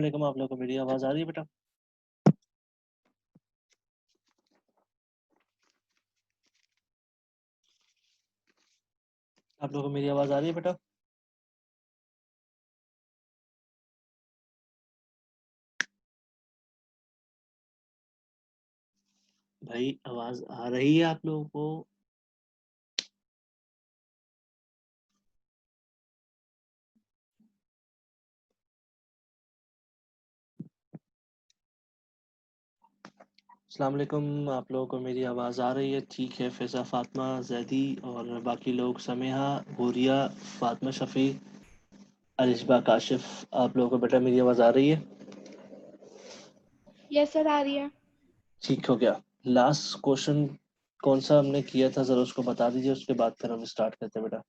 वालेकुम, आप लोगों को मेरी आवाज आ रही है बेटा? आप लोगों को मेरी आवाज आ रही है बेटा? भाई आवाज आ रही है आप लोगों को? अस्सलाम वालेकुम, आप लोगों को मेरी आवाज आ रही है? ठीक है। फैजा, फातिमा, जैदी और बाकी लोग, समेहा, हुरिया, फातिमा शफी, अलिशबा, काशिफ, आप लोगों को बेटा मेरी आवाज आ रही है? यस सर, आ रही है। ठीक हो गया। लास्ट क्वेश्चन कौन सा हमने किया था, जरा उसको बता दीजिए, उसके बाद फिर हम स्टार्ट करते हैं बेटा।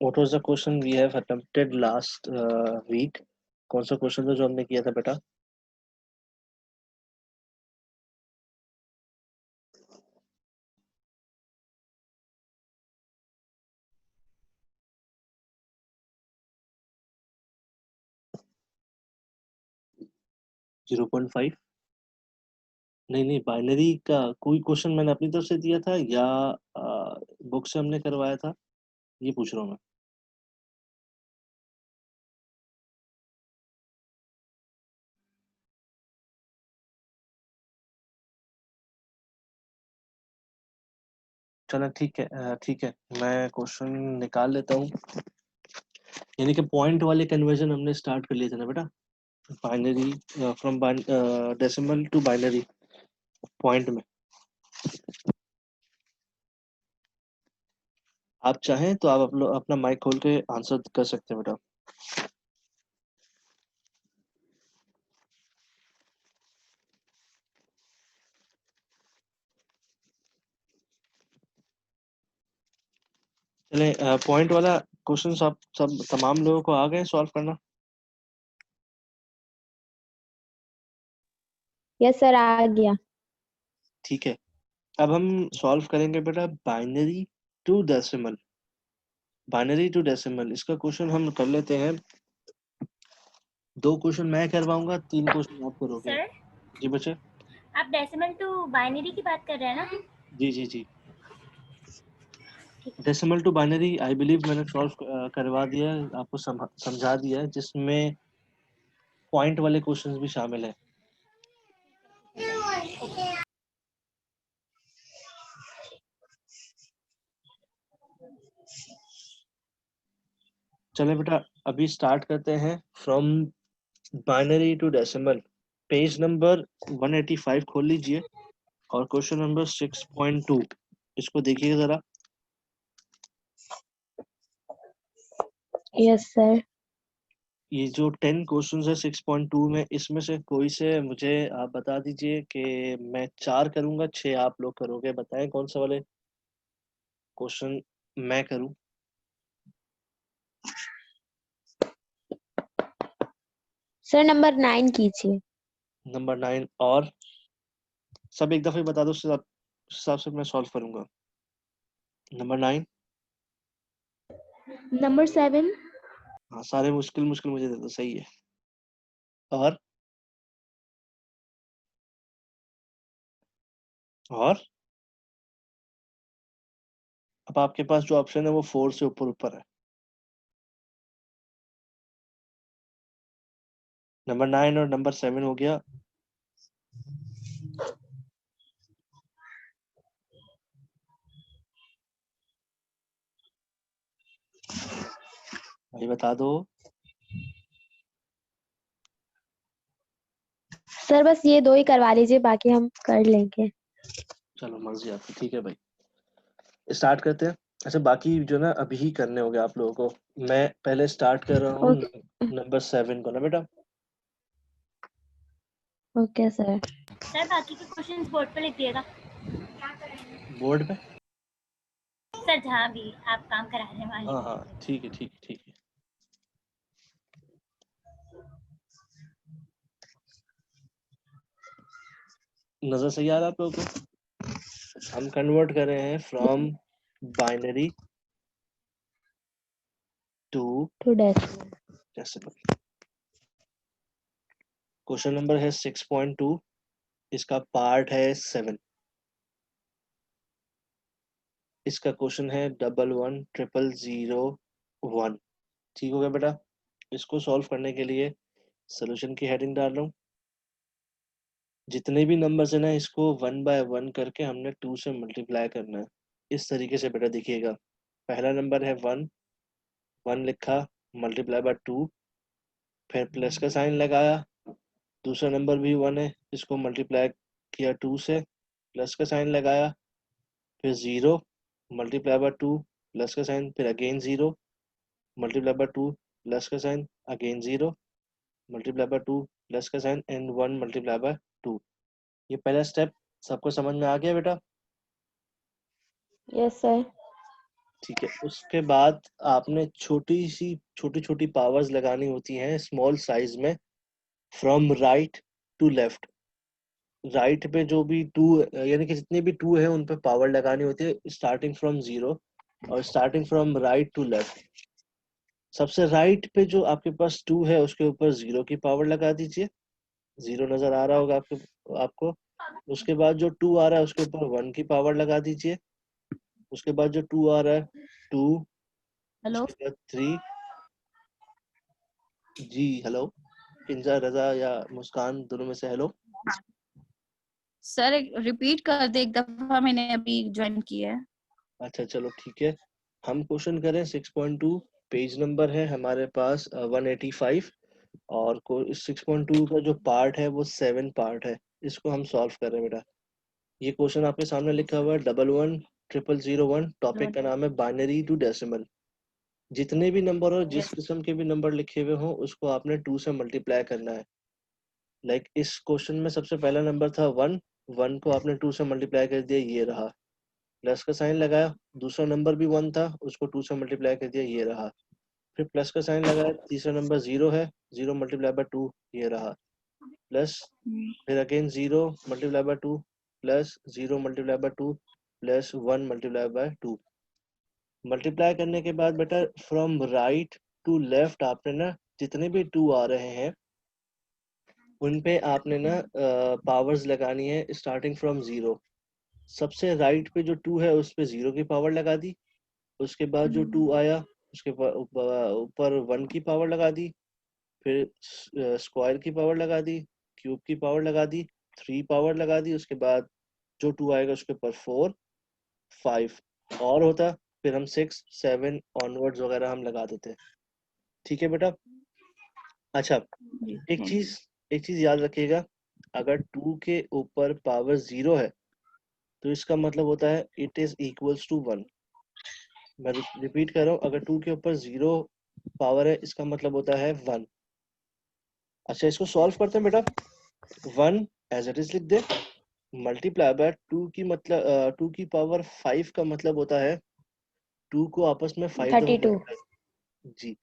What was the question we have attempted last week? कौन सा क्वेश्चन था जो हमने किया था बेटा? Zero point five? नहीं नहीं, बाइनरी का कोई क्वेश्चन मैंने अपनी तरफ से दिया था या बुक से हमने करवाया था, ये पूछ रहा हूँ मैं। चलो ठीक है, ठीक है, मैं क्वेश्चन निकाल लेता हूँ। यानी कि पॉइंट वाले कन्वर्जन हमने स्टार्ट कर लिए थे ना बेटा, binary from decimal to binary point में। आप चाहें तो आप अपना माइक खोल के आंसर कर सकते हैं बेटा। चले, पॉइंट वाला क्वेश्चन सब सब तमाम लोगों को आ गए सॉल्व करना? यस सर, आ गया। ठीक है। अब हम सॉल्व करेंगे बेटा binary to decimal. Binary to decimal इसका क्वेश्चन हम कर लेते हैं। दो क्वेश्चन मैं करवाऊंगा, तीन क्वेश्चन आप करोगे। सर, जी बच्चे। आप डेसिमल टू बाइनरी की बात कर रहे हैं ना? जी जी जी। ठीक है। Decimal to binary I believe मैंने सॉल्व करवा दिया है, आपको समझा दिया है, जिसमें पॉइंट वाले क्वेश्चंस भी शामिल है। चले बेटा, अभी स्टार्ट करते हैं from binary to decimal. Page number 185 खोल लीजिए और क्वेश्चन नंबर 6.2 इसको देखिएगा जरा। Yes sir. ये जो 10 क्वेश्चंस है 6.2 में, इसमें से कोई से मुझे आप बता दीजिए कि मैं 4 करूंगा, 6 आप लोग करोगे। बताएं कौन सा वाले क्वेश्चन मैं करूं। सर नंबर 9 कीजिए। नंबर 9 और सब एक दफे बता दो, उसके हिसाब से मैं सॉल्व करूंगा। नंबर 9। नंबर 7। हाँ, सारे मुश्किल मुश्किल मुझे दे दो, सही है। और अब आपके पास जो ऑप्शन है वो 4 से ऊपर ऊपर है। नंबर 9 और नंबर 7 हो गया। भाई बता दो। सर बस ये 2 ही करवा लीजिए, बाकी हम कर लेंगे। चलो मर्जी आपकी, ठीक है भाई, स्टार्ट करते हैं। अच्छा, बाकी जो ना अभी ही करने होंगे आप लोगों को। मैं पहले स्टार्ट कर रहा हूँ ओके। नंबर 7 को ना बेटा। Okay sir. सर, बाकी के क्वेश्चंस बोर्ड पे लिख दिएगा। बोर्ड पे सर जहाँ भी आप काम करा रहे हैं वहाँ हाँ, ठीक है, ठीक है, ठीक है। नजर सही आ रहा है आप लोगों को? हम कन्वर्ट कर रहे हैं from binary to to decimal. Question number है 6.2, इसका पार्ट है 7। इसका क्वेश्चन है 111001। ठीक हो गया बेटा? इसको सॉल्व करने के लिए सॉल्यूशन की हेडिंग डाल रहा हूँ। जितने भी नंबर्स है ना, इसको 1 बाय 1 करके हमने 2 से मल्टीप्लाई करना है। इस तरीके से बेटा देखिएगा। पहला नंबर है 1, 1 लिखा, मल्टीप्लाई बाय 2, फिर प्लस का साइन लगाया। दूसरा नंबर भी 1 है, इसको मल्टीप्लाई किया 2 से, प्लस का साइन लगाया, फिर 0, मल्टीप्लाई बाय 2, प्लस का साइन, फिर अगेन 0, मल्टीप्लाई बाय 2, प्लस का sign, again 0, multiply by 2, plus का साइन, एंड 1 मल्टीप्लाई बाय 2। ये पहला स्टेप सबको समझ में आ गया बेटा? Yes sir. ठीक है। उसके बाद आपने छोटी छोटी पावर्स लगानी होती हैं स्मॉल साइज में, from right to left. Right पे जो भी 2, यानी कि जितने भी 2 है उन पे पावर लगानी होती है, स्टार्टिंग फ्रॉम 0 और starting from right to left. सबसे राइट पे जो आपके पास 2 है उसके ऊपर 0 की पावर लगा दीजिए। 0 नजर आ रहा होगा आपको। उसके बाद जो 2 आ रहा है उसके ऊपर 1 की पावर लगा दीजिए। उसके बाद जो 2 आ रहा है 2, हेलो उसके बाद 3। जी हेलो, किंजा, रजा या मुस्कान, दोनों में से हेलो। सर, रिपीट कर दे, एक दफा मैंने अभी ज्वाइन किया है। अच्छा चलो ठीक है। हम क्वेश्चन करें 6.2। पेज नंबर है हमारे पास 185, और 6.2 का जो पार्ट है वो 7 पार्ट है। इसको हम सॉल्व कर रहे हैं बेटा। ये क्वेश्चन आपके सामने लिखा हुआ है 111001। टॉपिक का नाम है बाइनरी टू डेसिमल। जितने भी नंबर हो, जिस किस्म के भी नंबर लिखे हुए हो, उसको आपने 2 से मल्टीप्लाई करना है। लाइक इस क्वेश्चन में सबसे पहला नंबर था 1, 1 को आपने 2 से मल्टीप्लाई कर दिया, ये रहा, प्लस का साइन लगाया। दूसरा नंबर भी 1 था, उसको 2 से मल्टीप्लाई कर दिया, ये रहा, फिर प्लस का साइन लगाया। तीसरा नंबर 0 है, 0 मल्टीप्लाई बाय 2, ये रहा, प्लस, फिर again 0 multiply by 2, plus 0 multiply by 2, plus 1 multiply by 2। Multiply करने के बाद बेटा फ्रॉम राइट टू लेफ्ट आपने ना जितने भी 2 आ रहे हैं उन पे आपने ना पावर्स लगानी है, स्टार्टिंग फ्रॉम 0। सबसे राइट पे जो 2 है उस पे 0 की पावर लगा दी। उसके बाद जो 2 आया उसके ऊपर 1 की पावर लगा दी, फिर स्क्वायर की पावर लगा दी, क्यूब की पावर लगा दी, 3 पावर लगा दी। उसके बाद जो 2 आएगा उसके ऊपर 4, 5 और होता, फिर हम 6, 7 ऑनवर्ड्स वगैरह हम लगा देते। ठीक है बेटा? अच्छा, एक चीज याद रखिएगा, अगर 2 के ऊपर पावर 0 है तो इसका मतलब होता है इट इज इक्वल्स टू 1। मैं रिपीट कर रहा हूँ, अगर 2 के ऊपर 0 पावर है इसका मतलब होता है 1। अच्छा, इसको सॉल्व करते हैं बेटा। 1 एज इट इज लिख दे, मल्टीप्लाई बाय 2 की मतलब 2 की पावर 5 का मतलब होता है 2 को आपस में 5 दफा 32। मल्टीप्लाई। जी,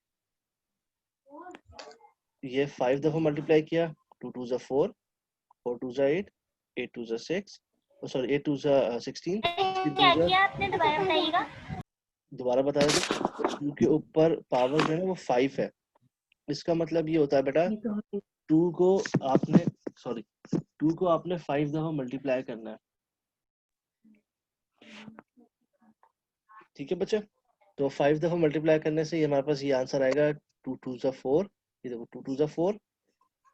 ये 5 दफा मल्टीप्लाई किया, 2 2 4, 4 2 8, 8 2 6, सॉरी 8 2 16, 16 क्या 2, किया आपने, दोबारा बताइएगा। दोबारा बता दें। 2 के ऊपर पावर जो है वो 5 है, इसका मतलब ये होता है बेटा 2 को आपने, सॉरी 2 को आपने 5 दफा मल्टीप्लाई करना है। ठीक है बच्चे? तो 5 दफा मल्टीप्लाई करने से ये हमारे पास ये आंसर आएगा 2 2 4। ये देखो 2 2 4,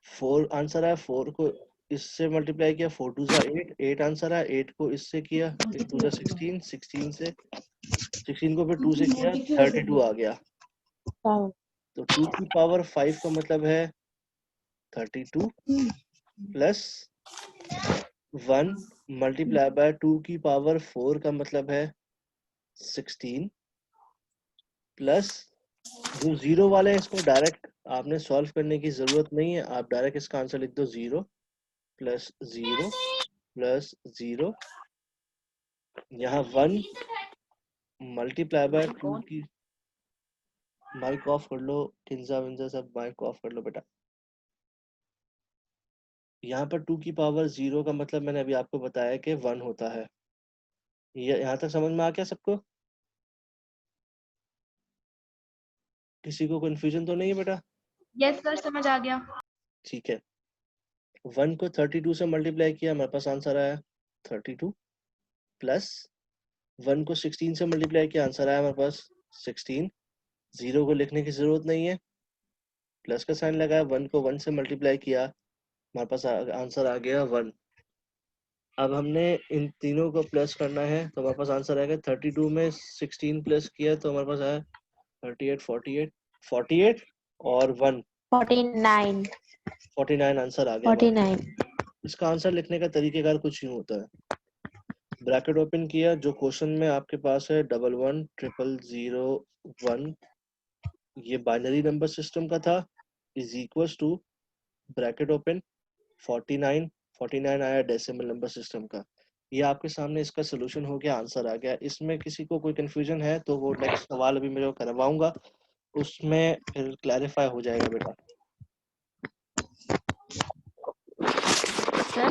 4 आंसर आया। 4 को इससे मल्टीप्लाई किया, 4 2 8, 8 आंसर आया। 8 को इससे किया, 8 2 16, 16 से 16 को फिर 2 से किया, 32 आ गया। तो 2 की पावर 5 का मतलब है 32 प्लस 1 मल्टीप्लाई बाय 2 की पावर 4 का मतलब है 16 प्लस जो 0 वाले हैं इसको डायरेक्ट आपने सॉल्व करने की जरूरत नहीं है, आप डायरेक्ट इसका आंसर लिख दो 0 प्लस 0 प्लस 0, यहाँ 1 मल्टीप्लाई बाय 2 कौन? की, माइक ऑफ कर लो, किंजा विंजा सब माइक ऑफ कर लो बेटा। यहाँ पर 2 की पावर 0 का मतलब मैंने अभी आपको बताया कि 1 होता है। ये यहाँ तक समझ में आ गया सबको? किसी को कंफ्यूजन तो नहीं है बेटा? यस सर, समझ आ गया। ठीक है, 1 को 32 से मल्टीप्लाई किया, हमारे पास आंसर आया 32, प्लस 1 को 16 से मल्टीप्लाई किया, आंसर आया हमारे पास 16। 0 को लिखने की जरूरत नहीं है, प्लस का साइन लगाया, 1 को 1 से मल्टीप्लाई किया, हमारे पास आंसर आ गया 1। अब हमने इन तीनों को प्लस करना है, तो हमारे पास आंसर आएगा 32 में 16 प्लस किया तो हमारे पास आया 38, 48, 48 और 1, 49 49 आंसर आ गया हमारे पास। 49। इसका आंसर लिखने का तरीकेकार कुछ यूं होता है, ब्रैकेट ओपन किया, जो क्वेश्चन में आपके पास है 111001, ये बाइनरी नंबर सिस्टम का था, is equals to bracket open 49, 49 आया डेसिमल नंबर सिस्टम का। ये आपके सामने इसका सोल्यूशन हो गया, आंसर आ गया। इसमें किसी को कोई कंफ्यूजन है तो वो नेक्स्ट सवाल अभी मैं जो करवाऊंगा उसमें फिर क्लैरिफाई हो जाएगा बेटा। सर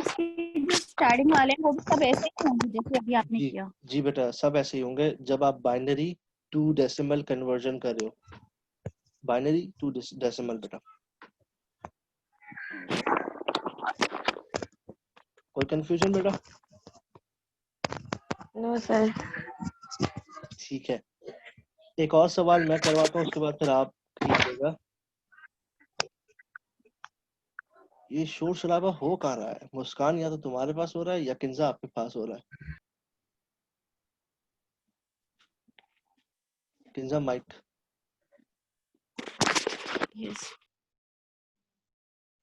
जो स्टार्टिंग वाले हैं वो भी सब ऐसे ही होंगे जैसे अभी आपने जी किया? जी बेटा, सब ऐसे ही होंगे जब आप बाइनरी टू डेसिमल कन्वर्जन कर रहे हो, बाइनरी टू डेसिमल बेटा। कोई कंफ्यूजन बेटा? No sir. ठीक है, एक और सवाल मैं करवाता हूँ, उसके बाद फिर आप कीजिएगा। ये शोर शराबा हो कहाँ रहा है? मुस्कान या तो तुम्हारे पास हो रहा है या किंजा आपके पास हो रहा है। किंजा माइक। यस।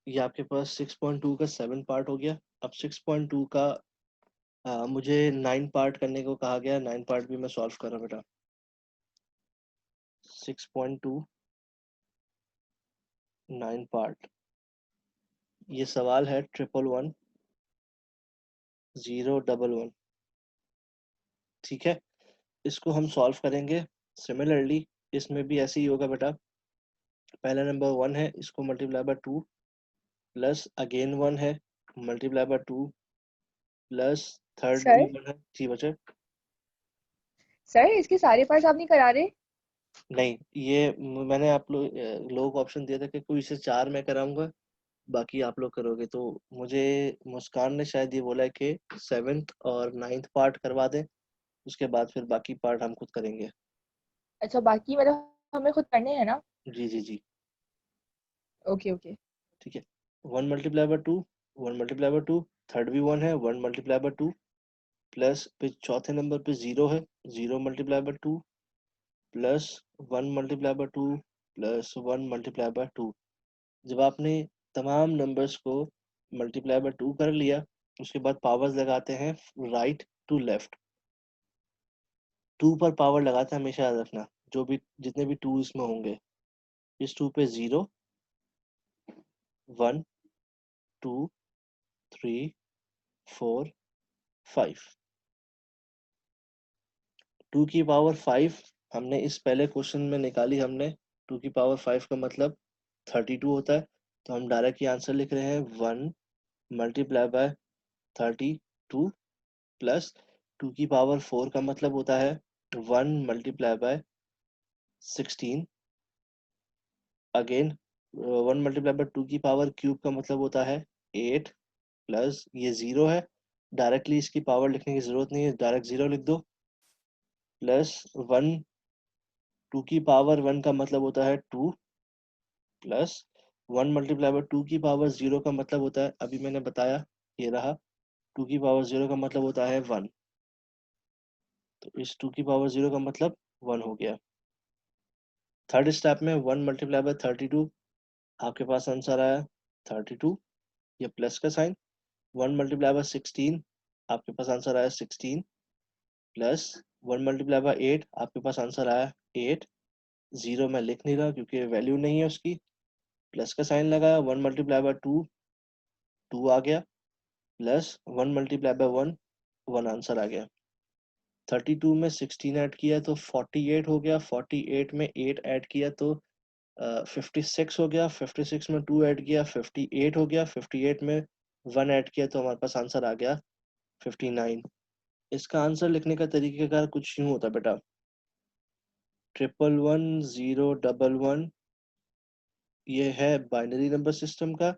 ये आपके पास 6.2 का 7 पार्ट हो गया। अब 6.2 का मुझे 9 पार्ट करने को कहा गया, 9 पार्ट भी मैं सॉल्व कर रहा हूँ बेटा। 6.2 9 पार्ट। ये सवाल है 111011, ठीक है। इसको हम सॉल्व करेंगे सिमिलरली, इसमें भी ऐसे ही होगा बेटा। पहला नंबर 1 है, इसको मल्टीप्लाई बाय 2, प्लस अगेन 1 है, मल्टीप्लाई बाय 2, प्लस थर्ड भी सर 1 है। जी बच्चे। सर इसके सारे पार्ट्स आप नहीं करा रहे? नहीं, ये मैंने आप लोगों को ऑप्शन दिया था कि कोई इसे 4 में कराऊंगा, बाकी आप लोग करोगे। तो मुझे मुस्कान ने शायद ये बोला है कि 7th और 9th पार्ट करवा दें, उसके बाद फिर बाकी पार्ट हम खुद करेंगे। अच्छा, बाकी मतलब हमें खुद करने हैं ना? जी जी जी, ओके ओके। ठीक है। 1 multiply by 2, 1 multiply by 2, third भी 1 है, 1 मल्टीप्लाई बाय 2, प्लस फिर चौथे नंबर पे 0 है, 0 multiply by 2, plus 1 multiply by 2, plus 1 multiply by 2। जब आपने तमाम नंबर्स को मल्टीप्लाई बाय 2 कर लिया, उसके बाद पावर्स लगाते हैं राइट टू लेफ्ट। 2 पर पावर लगाते हैं, हमेशा याद रखना, जो भी जितने भी 2 इसमें होंगे, इस 2 पे 0, 1, 2, 3, 4, 5। 2 की पावर 5 हमने इस पहले क्वेश्चन में निकाली हमने। 2 की पावर 5 का मतलब 32 होता है, तो हम डायरेक्ट ये आंसर लिख रहे हैं 1 मल्टीप्लाई बाय 32, प्लस 2 की पावर 4 का मतलब होता है 1 multiply bye 16, again 1 multiply by 2 की पावर क्यूब का मतलब होता है 8, प्लस ये 0 है, डायरेक्टली इसकी पावर लिखने की जरूरत नहीं है, डायरेक्ट 0 लिख दो, प्लस 1, 2 की पावर 1 का मतलब होता है 2, प्लस 1 मल्टीप्लाई बाय 2 की पावर 0 का मतलब होता है, अभी मैंने बताया, ये रहा, 2 की पावर 0 का मतलब होता है 1, तो इस 2 की पावर 0 का मतलब 1 हो गया। थर्ड स्टेप में 1 मल्टीप्लाई बाय 32, आपके पास आंसर आया 32, ये प्लस का साइन। 1 मल्टीप्लाई बाय 16, आपके पास आंसर आया 16, प्लस 1 मल्टीप्लाई बाय 8, आपके पास आंसर आया 8। 0 मैं लिख नहीं रहा क्योंकि वैल्यू नहीं है उसकी, प्लस का साइन लगाया, 1 मल्टीप्लाई बाय 2, 2 आ गया, प्लस 1 मल्टीप्लाई बाय 1, 1 आंसर आ गया। 32 में 16 ऐड किया तो 48 हो गया, 48 में 8 ऐड किया तो 56 हो गया, 56 में 2 ऐड किया 58 हो गया, 58 में 1 ऐड किया तो हमारे पास आंसर आ गया 59। इसका आंसर लिखने का तरीकेकार कुछ यूं होता बेटा, 111 011, ये है बाइनरी नंबर सिस्टम का।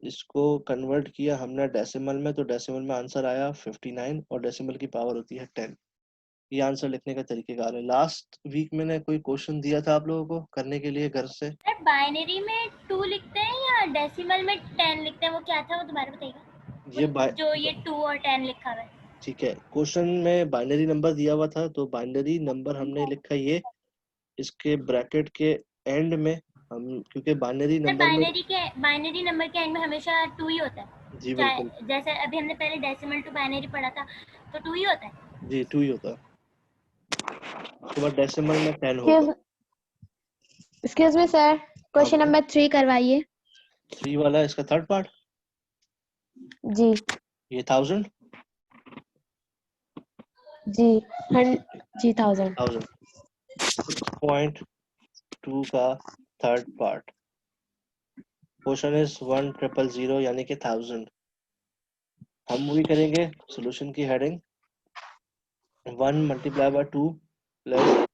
इसको कन्वर्ट किया हमने डेसिमल में, तो डेसिमल में आंसर आया 59 और डेसिमल की पावर होती है 10। ये आंसर लिखने का तरीकेकार है। लास्ट वीक मैंने कोई क्वेश्चन दिया था आप लोगों को करने के लिए घर से। सर बाइनरी में 2 लिखते हैं या डेसिमल में 10 लिखते हैं, वो क्या था वो दोबारा बताइएगा। जो ये 2 और 10 लिखा हुआ है। ठीक है, क्वेश्चन में बाइनरी नंबर दिया हुआ था, तो बाइनरी नंबर हमने लिखा ये, इसके ब्रैकेट के एंड में हम, क्योंकि बाइनरी सर नंबर में बाइनरी नंबर के एंड में हमेशा 2 ही होता है। जी बिल्कुल, जैसे अभी हमने पहले डेसिमल टू बाइनरी पढ़ा था, तो 2 ही होता है। जी 2 ही होता है। उसके बाद डेसिमल में 10 होगा। एक्सक्यूज मी सर, क्वेश्चन हाँ, नंबर 3 करवाइए। 3 वाला है इसका थर्ड पार्ट, जी ये 1000 जी 1000। 6.2 का थर्ड पार्ट। क्वेश्चन इज 1000 यानी कि 1000। हम वही करेंगे सॉल्यूशन की heading 1 multiply by 2 plus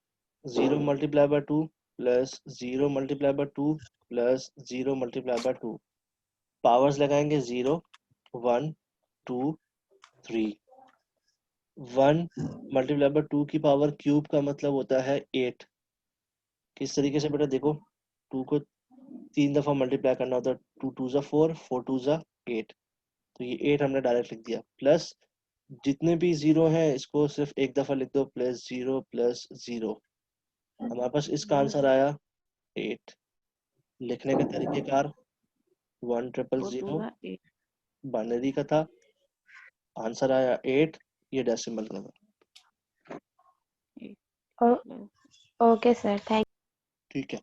0 multiply by 2 plus 0 multiply by 2 plus 0 multiply by 2। Powers लगाएंगे 0 1 2 3। 1 मल्टीप्लाई बाय 2 की पावर क्यूब का मतलब होता है 8। किस तरीके से बेटा देखो, 2 को 3 दफा मल्टीप्लाई करना होता है, 2 2 जा 4, 4 2 जा 8, तो ये 8 हमने डायरेक्ट लिख दिया। प्लस जितने भी जीरो हैं इसको सिर्फ एक दफा लिख दो, प्लस 0 हमारे पास इसका आंसर आया 8। लिखने का तरीकेकार 1000 बाइनरी का था, आंसर आया 8, ये डेसिमल का था। Okay sir, thank. ठीक है,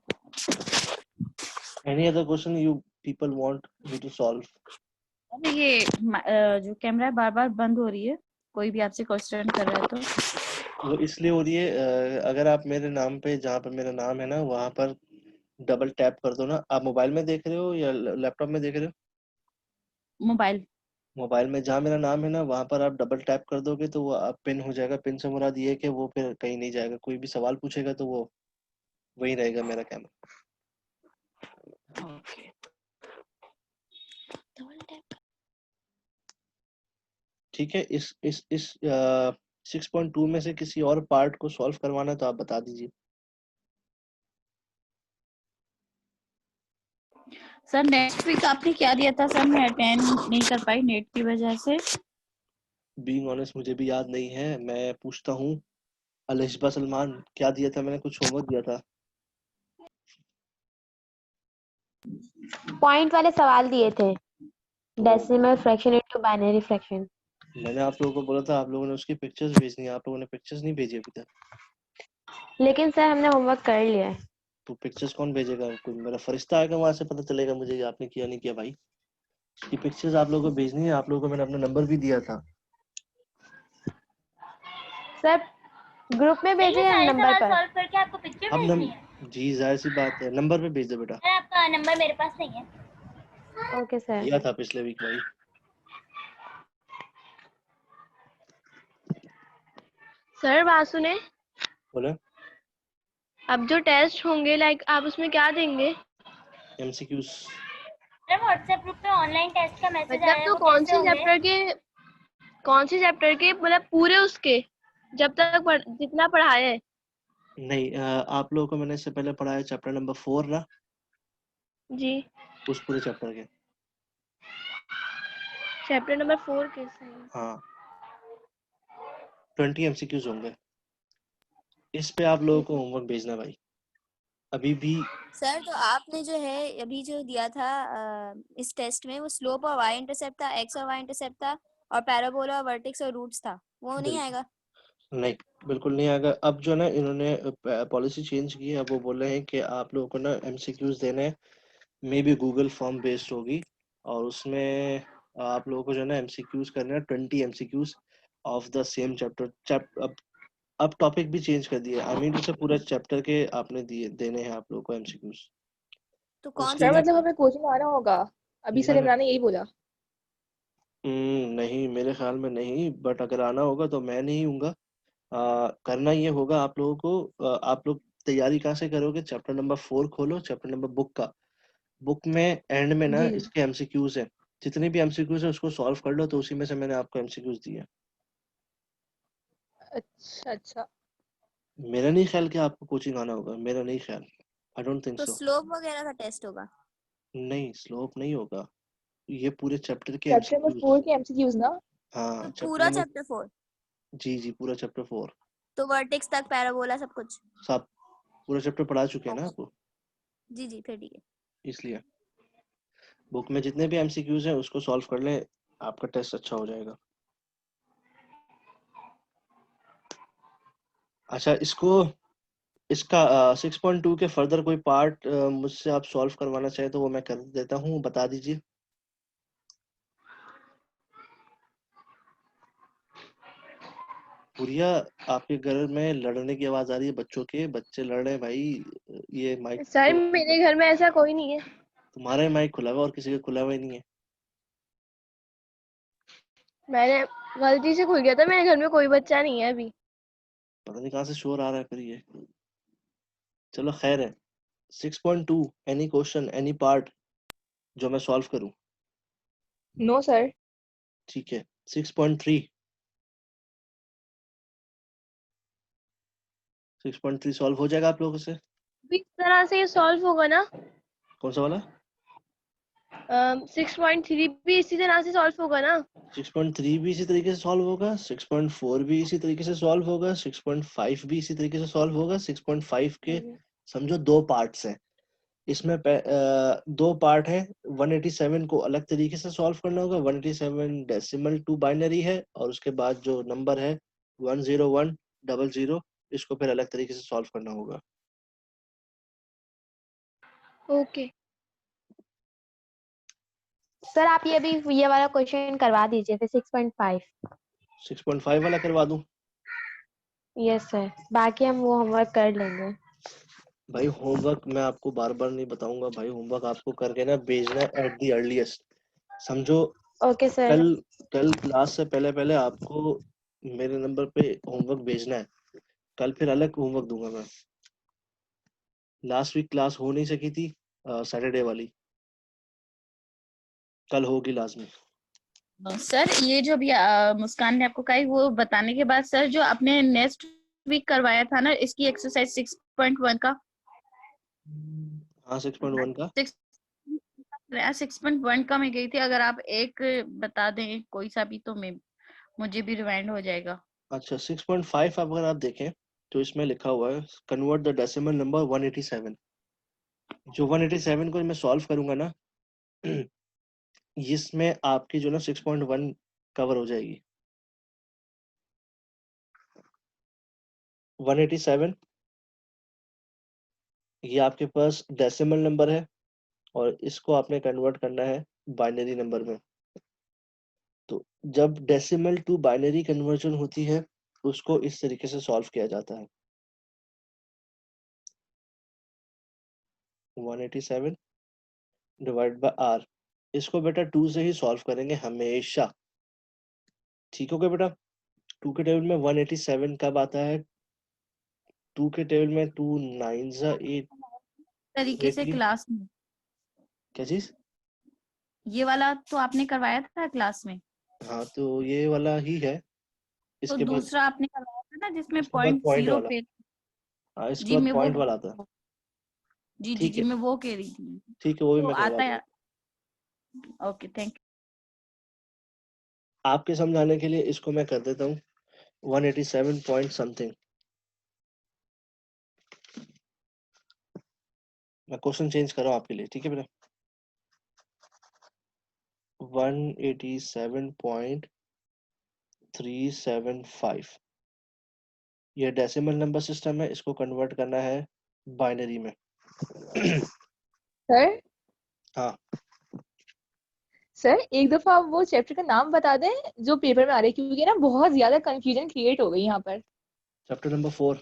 any other question you people want me to solve? अबे ये जो कैमरा है बार बार बंद हो रही है, कोई भी आपसे क्वेश्चन कर रहा है तो। वो इसलिए हो रही है, अगर आप मेरे नाम पे, जहाँ पर मेरा नाम है ना, वहाँ पर डबल टैप कर दो ना। आप मोबाइल में देख रहे हो या लैपटॉप में देख रहे हो? मोबाइल। मोबाइल में जहाँ मेरा नाम है ना, वहाँ पर आप डबल टैप कर दोगे तो वो आप पिन हो जाएगा। पिन से मुराद ये है कि वो फिर कहीं नहीं जाएगा, कोई भी सवाल पूछेगा तो वो वही रहेगा मेरा कैमरा। ठीक है, इस 6.2 में से किसी और पार्ट को सॉल्व करवाना है तो आप बता दीजिए। सर नेक्स्ट वीक आपने क्या दिया था सर, मैं अटेंड नहीं कर पाई नेट की वजह से। बीइंग ऑनेस्ट मुझे भी याद नहीं है, मैं पूछता हूँ। अलिशबा सलमान, क्या दिया था मैंने? कुछ होमवर्क दिया था। पॉइंट वाले सवाल दिए थे, decimal fraction into binary fraction. मैंने आप लोगों को बोला था, आप लोगों ने उसकी पिक्चर्स भेजनी है, आप लोगों ने पिक्चर्स नहीं भेजी अभी तक। लेकिन सर हमने होमवर्क कर लिया है। तो पिक्चर्स कौन भेजेगा? कोई मेरा फरिश्ता आएगा वहां से पता चलेगा मुझे कि आपने किया नहीं किया भाई। उसकी पिक्चर्स आप लोगों को भेजनी है, आप लोगों को मैंने अपना नंबर भी दिया था। सर ग्रुप में ये भेजे या सारे नंबर सवाल पर? सॉल्व करके आपको पिक्चर हम भेजनी है? जी जाहिर सी बात है, नंबर पे भेज दो बेटा। सर आपका नंबर मेरे पास नहीं है। Okay sir. दिया था पिछले वीक भाई। सर बात सुने, बोले अब जो टेस्ट होंगे लाइक आप उसमें क्या देंगे? एमसीक्यूज। सर व्हाट्सएप ग्रुप पे ऑनलाइन टेस्ट का मैसेज मतलब आया है, तो वो कैसे होंगे? कौन से चैप्टर के मतलब पूरे उसके जब तक जितना पढ़ाया है? नहीं, आप लोगों को मैंने इससे पहले पढ़ाया चैप्टर नंबर 4 ना, जी उस पूरे चैप्टर के। चैप्टर नंबर 4 के सही। हाँ 20 एमसीक्यूज होंगे। इस पे आप लोगों को होमवर्क भेजना भाई अभी भी। सर तो आपने जो है अभी जो दिया था इस टेस्ट में, वो स्लोप और वाई इंटरसेप्ट था, एक्स और वाई इंटरसेप्ट था, और पैराबोला और वर्टेक्स और रूट्स था, वो नहीं आएगा? नहीं बिल्कुल नहीं आएगा। अब जो ना इन्होंने पॉलिसी चेंज की है, अब वो बोल रहे हैं कि आप लोगों को ना एमसीक्यूज देने, may be Google form based होगी, और उसमें आप लोगों को जो है ना एमसीक्यूज करना है 20 MCQs of the same chapter. अब अब टॉपिक भी चेंज कर दिए। आई मीन टू से पूरा चैप्टर के आपने दिए देने हैं आप लोगों को एमसीक्यूज। तो कौन उसके सा सर लिए मतलब हमें कोचिंग आना होगा? अभी सर ना इमरान ने यही बोला। नहीं, मेरे ख्याल में नहीं, बट अगर आना होगा तो मैं नहीं हूँगा। करना ये होगा आप लोगों को, आप लोग तैयारी कहाँ से करोगे? चैप्टर नंबर 4 खोलो, चैप्टर नंबर बुक का। बुक में एंड में ना जी जी। इसके एमसीक्यूज है, जितने भी एमसीक्यूज है उसको सॉल्व कर लो। तो उसी में से मैंने आपको एमसीक्यूज दिए। अच्छा अच्छा। मेरा नहीं ख्याल कि आपको कोचिंग आना होगा, मेरा नहीं ख्याल। आई डोंट थिंक तो सो। स्लोप वगैरह का टेस्ट होगा? नहीं, स्लोप नहीं होगा, ये पूरे चैप्टर के चैप्टर नंबर एमसीक्यूज। 4 के एमसीक्यूज ना? हाँ, तो चैप्टर पूरा नंबर, चैप्टर 4? जी जी, पूरा चैप्टर 4। तो वर्टेक्स तक पैराबोला सब कुछ? सब पूरा चैप्टर पढ़ा चुके हैं ना आपको, जी जी, फिर ठीक है। इसलिए बुक में जितने भी एमसीक्यूज हैं उसको सॉल्व कर लें, आपका टेस्ट अच्छा हो जाएगा। अच्छा, इसका 6.2 के फर्दर कोई पार्ट मुझसे आप सॉल्व करवाना चाहे तो वो मैं कर देता हूँ, बता दीजिए। गुड़िया, आपके घर में लड़ने की आवाज आ रही है, बच्चों के बच्चे लड़ रहे हैं भाई। ये माइक सर तो मेरे घर में ऐसा कोई नहीं है। तुम्हारा ही माइक खुला हुआ और किसी का खुला हुआ ही नहीं है। मैंने गलती से खुल गया था, मेरे घर में कोई बच्चा नहीं है अभी। पता नहीं कहाँ से शोर आ रहा है फिर ये। चलो खैर है। 6.2, एनी क्वेश्चन एनी पार्ट जो मैं सॉल्व करूं? No sir. ठीक है। 6.3, 6.3 सॉल्व हो जाएगा आप लोगों से? इस तरह से ये सॉल्व होगा ना? कौन सा वाला? 6.3 भी इसी तरह से सॉल्व होगा ना? 6.3 भी इसी तरीके से सॉल्व होगा, 6.4 भी इसी तरीके से सॉल्व होगा, 6.5 भी इसी तरीके से सॉल्व होगा। 6.5 के समझो दो पार्ट्स हैं इसमें। दो पार्ट है। 187 को अलग तरीके से सॉल्व करना होगा। 187 डेसिमल टू बाइनरी है, और उसके बाद जो नंबर है 10100, इसको फिर अलग तरीके से सॉल्व करना होगा। ओके। सर आप ये भी ये वाला क्वेश्चन करवा दीजिए फिर 6.5। 6.5 वाला करवा दूं? यस सर, बाकी हम वो होमवर्क कर लेंगे। भाई होमवर्क मैं आपको बार बार नहीं बताऊंगा भाई, होमवर्क आपको करके ना भेजना है एट दी अर्लीस्ट। समझो, ओके सर। कल कल क्लास से पहले पहले आपको मेरे नंबर पे होमवर्क भेजना है। कल फिर अलग होमवर्क दूंगा मैं। लास्ट वीक क्लास हो नहीं सकी थी सैटरडे वाली, कल होगी लाजमी। सर ये जो अभी मुस्कान ने आपको कही वो बताने के बाद सर जो आपने नेक्स्ट वीक करवाया था ना इसकी एक्सरसाइज 6.1 का, हाँ 6.1 का 6.1 का मैं गई थी, अगर आप एक बता दें कोई सा भी तो मैं मुझे भी रिवाइंड हो जाएगा। अच्छा 6.5 अगर आप देखें तो इसमें लिखा हुआ है कन्वर्ट द डेसिमल नंबर 187। जो 187 को मैं सॉल्व करूंगा ना इसमें आपकी जो ना 6.1 कवर हो जाएगी। 187 ये आपके पास डेसिमल नंबर है, और इसको आपने कन्वर्ट करना है बाइनरी नंबर में। तो जब डेसिमल टू बाइनरी कन्वर्जन होती है उसको इस तरीके से सॉल्व किया जाता है। 187 डिवाइड बाय आर, इसको बेटा 2 से ही सॉल्व करेंगे हमेशा। ठीक हो गया बेटा? 2 के टेबल में 187 कब आता है? 2 के टेबल में 2 9 8 तरीके से 80। क्लास में क्या चीज? ये वाला तो आपने करवाया था क्लास में, हाँ तो ये वाला ही है। तो इसके बाद दूसरा आपने करवाया था ना जिसमें उसके बाद पॉइंट 0.0 वाला। पे। हाँ इसके जी बाद मैं वो पॉइंट वाला आता है। जी जी ठीक जी है, मैं वो कह रही थी। ठीक है, वो भी तो मैं करवा आता दूंगा। है। ओके, थैंक आपके समझाने के लिए इसको मैं कर देता हूँ 187 पॉइंट समथिंग। मैं क्वेश्चन चेंज कर रहा हूँ आपके लिए, ठीक है बेटा? 187.375 ये डेसिमल नंबर सिस्टम है, इसको कन्वर्ट करना है बाइनरी में। सर हाँ सर एक दफा आप वो चैप्टर का नाम बता दें जो पेपर में आ रहा है, क्योंकि ना बहुत ज्यादा कंफ्यूजन क्रिएट हो गई यहाँ पर। Chapter number 4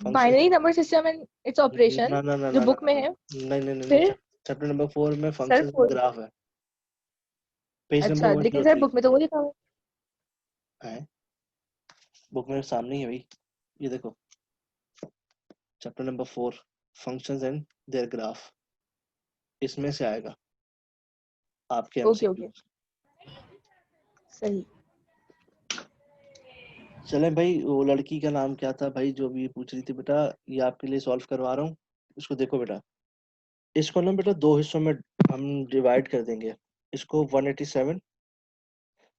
binary number system and its operation ना ना ना जो ना बुक में है। नहीं नहीं नहीं फिर चैप्टर नंबर 4 में सर फंक्शंस ग्राफ है, पेज नंबर अच्छा, लेकिन सर 103 बुक में तो वो लिखा हुआ है। है। बुक मेरे सामने ही है भाई, ये देखो chapter number 4 functions and their graph, इसमें से आएगा आपके ओके ओके, एमसीक्यूज। सही। चले भाई, वो लड़की का नाम क्या था भाई जो भी पूछ रही थी बेटा, ये आपके लिए सॉल्व करवा रहा हूँ। इसको देखो बेटा, इसको ना बेटा दो हिस्सों में हम डिवाइड कर देंगे। इसको 187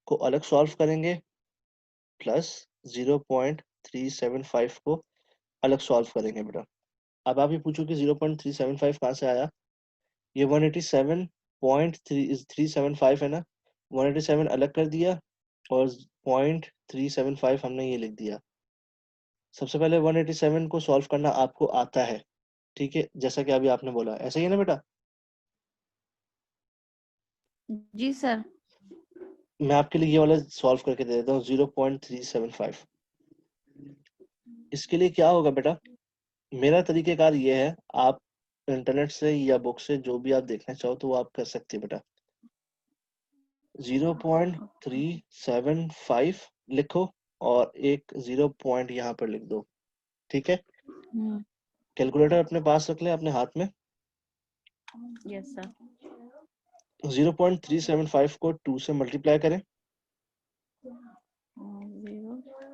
को अलग सॉल्व करेंगे, प्लस 0.375 को अलग सॉल्व करेंगे बेटा। अब आप ये पूछो कि 0.375 कहाँ से आया, ये 187.375 है ना, 187 अलग कर दिया और 0.375 हमने ये लिख दिया। सबसे पहले 187 को सॉल्व करना आपको आता है, ठीक है, जैसा कि अभी आपने बोला, ऐसा ही है ना बेटा। जी सर। मैं आपके लिए ये वाला सॉल्व करके दे देता हूँ 0.375। इसके लिए क्या होगा बेटा, मेरा तरीकेकार ये है, आप इंटरनेट से या बुक से जो भी आप देखना चाहो तो वो आप कर सकते हैं बेटा। 0.375 लिखो और एक 0 पॉइंट यहाँ पर लिख दो, ठीक है। कैलकुलेटर अपने पास रख ले अपने हाथ में। Yes sir. 0.375 को 2 से मल्टीप्लाई करें, 0.375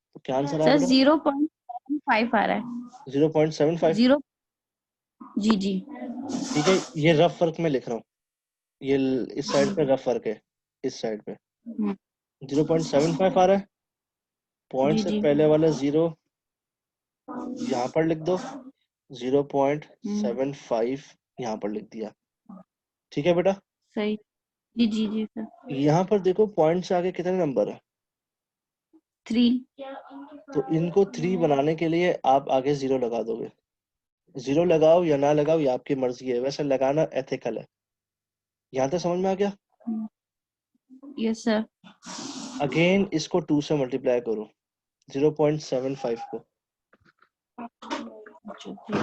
तो क्या आंसर आया सर बेटा? 0.75 आ रहा है। 0.75। 0 जी जी। ठीक है, ये रफ वर्क में लिख रहा हूँ, ये इस साइड पे रफ वर्क है, इस साइड पे 0.75 आ रहा है। पॉइंट जी से जी पहले वाला 0 यहाँ पर लिख दो, 0.75 यहाँ पर लिख दिया, ठीक है बेटा। सही। जी जी जी सर। यहाँ पर देखो पॉइंट से आगे कितने नंबर है, 3। तो इनको 3 बनाने के लिए आप आगे 0 लगा दोगे। 0 लगाओ या ना लगाओ ये आपकी मर्जी है, वैसे लगाना एथिकल है। यहाँ तक समझ में आ गया? Yes sir. अगेन इसको 2 से मल्टीप्लाई करो 0.75 को, 0.7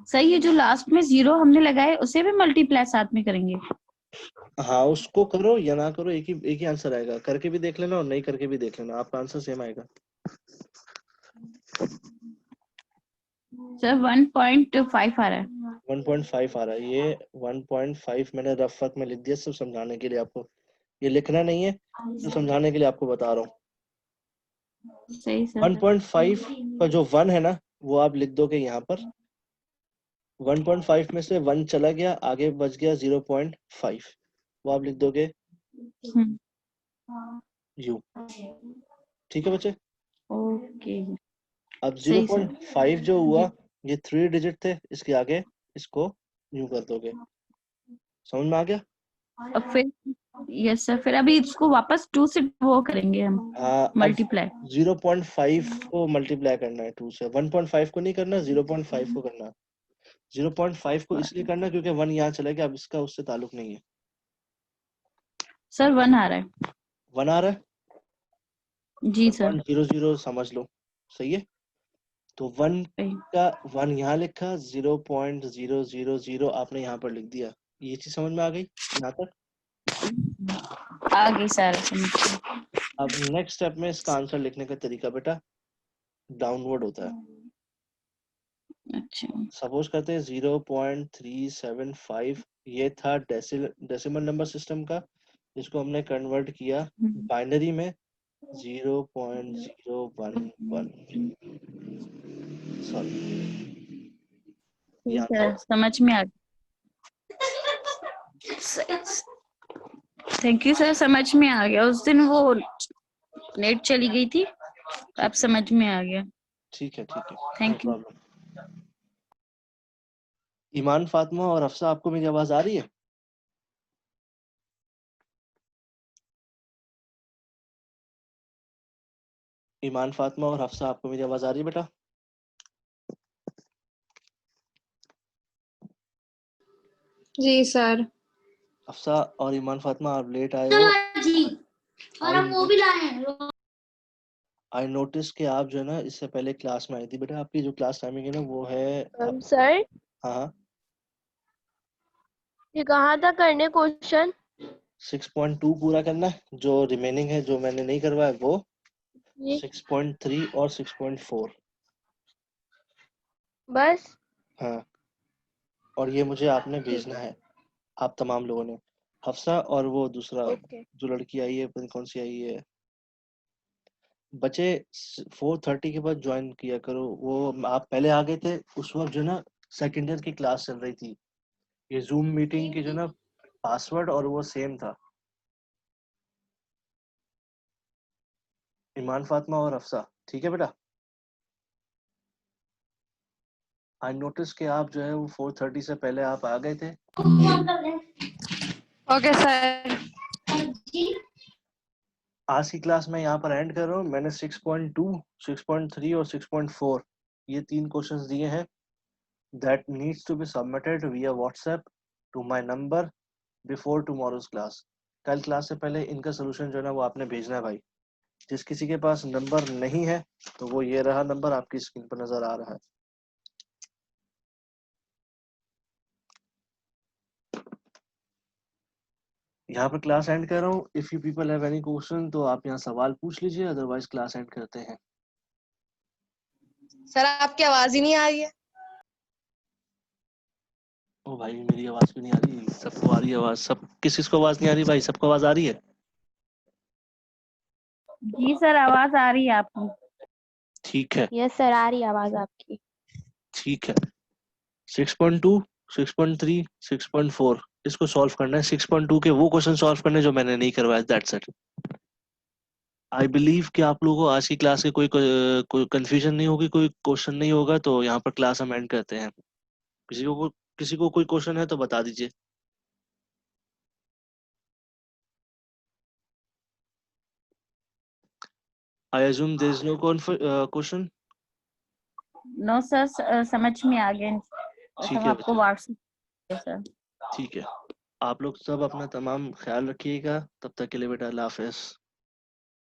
सही है। जो लास्ट में 0 हमने लगाए उसे भी मल्टीप्लाई साथ में करेंगे। हाँ उसको करो या ना करो एक ही आंसर आएगा, करके भी देख लेना और नहीं करके भी देख लेना, आपका आंसर सेम आएगा। सर 1.5 आ रहा है। 1.5 आ रहा है, ये 1.5 मैंने रफ वर्क में लिख दिया सिर्फ समझाने के लिए, आपको ये लिखना नहीं है, सिर्फ समझाने के लिए आपको बता रहा हूँ। सही सर। 1.5 का जो 1 है ना वो आप लिख दोगे यहाँ पर, 1.5 में से 1 चला गया, आगे बच गया 0.5, वो आप लिख दोगे यू, ठीक है बच्चे। ओके। अब सही सर। 0.5 जो हुआ ये 3 डिजिट थे, इसके आगे इसको यू कर दोगे, समझ में आ गया? अब फिर यस सर, फिर अभी इसको वापस 2 से वो करेंगे हम हाँ अब मल्टीप्लाई। 0.5 को मल्टीप्लाई करना है 2 से, 1.5 को नहीं करना, 0.5 को करना। 0.5 को इसलिए करना क्योंकि 1 यहाँ चला गया, अब इसका उससे ताल्लुक नहीं है। सर 1 आ रहा है। 1 आ रहा है, जी सर। 1.00 समझ लो, सही है। तो 1 का 1 यहाँ लिखा, 0.000 आपने यहाँ पर लिख दिया, ये चीज समझ में आ गई यहाँ तक? आ गई सर। अब नेक्स्ट स्टेप में इसका आंसर लिखने का तरीका बेटा डाउनवर्ड होता है। अच्छा। सपोज करते हैं 0.375 ये था डेसिमल नंबर सिस्टम का, जिसको हमने कन्वर्ट किया बाइनरी में 0.011। सॉरी, सर समझ में आ गया। थैंक यू सर, समझ में आ गया। उस दिन वो नेट चली गई थी, अब समझ में आ गया। ठीक है थैंक यू। ईमान, फातिमा और अफसा, आपको मेरी आवाज आ रही है? ईमान, फातिमा और हफ्सा, आपको मेरी आवाज आ रही है बेटा? जी सर। हफ्सा और ईमान, फातिमा, आप लेट आए हो जी, और हम वो भी लाए हैं। आई नोटिस कि आप जो है ना इससे पहले क्लास में आई थी बेटा। आपकी जो क्लास टाइमिंग है ना वो है सर हाँ, ये कहाँ था करने क्वेश्चन? 6.2 पूरा करना है, जो रिमेनिंग है जो मैंने नहीं करवाया वो 6.3 और 6.4। बस हाँ, और ये मुझे आपने भेजना है, आप तमाम लोगों ने। हफ्सा और वो दूसरा ओके। जो लड़की आई है, पता नहीं कौन सी आई है, बच्चे 4:30 के बाद ज्वाइन किया करो। वो आप पहले आ गए थे उस वक्त जो ना सेकेंड ईयर की क्लास चल रही थी। ये जूम मीटिंग की जो ना पासवर्ड और वो सेम था। ईमान, फातिमा और अफसा, ठीक है बेटा? आई नोटिस कि आप जो है वो 4:30 से पहले आप आ गए थे। Okay sir. आज की क्लास मैं यहाँ पर एंड कर रहा हूँ। मैंने 6.2, 6.3 और 6.4 ये 3 क्वेश्चंस दिए हैं that needs to be submitted via WhatsApp to my number before tomorrow's class। कल क्लास से पहले इनका सोल्यूशन जो है ना वो आपने भेजना है भाई। जिस किसी के पास नंबर नहीं है तो वो ये रहा नंबर आपकी स्क्रीन पर नजर आ रहा है। यहाँ पर क्लास एंड कर रहा हूँ। If you people have any question तो आप यहाँ सवाल पूछ लीजिए, अदरवाइज क्लास एंड करते हैं। सर आपकी आवाज ही नहीं आ रही है। ओ भाई मेरी आवाज भी नहीं आ रही? सबको आ रही है आवाज। सब किसको आवाज नहीं आ रही भाई? सबको आवाज आ रही है? जी सर, आवाज आ रही है आपकी। ठीक है, यस सर, आ रही है आवाज आपकी। ठीक है। 6.2, 6.3, 6.4 इसको सॉल्व करना है। 6.2 के वो क्वेश्चन सॉल्व करने जो मैंने नहीं करवाया। That's it. आई बिलीव कि आप लोगों को आज की क्लास के कोई कंफ्यूजन नहीं होगी, कोई क्वेश्चन नहीं होगा। तो यहाँ पर क्लास हम एंड करते हैं। किसी को कोई क्वेश्चन है तो बता दीजिए। I assume there is no question. No sir, समझ में आ गए। ठीक हम है आपको बच्चे, व्हाट्सएप सर। ठीक है। आप लोग सब अपना तमाम ख्याल रखिएगा। तब तक के लिए बेटा अल्लाह हाफिज।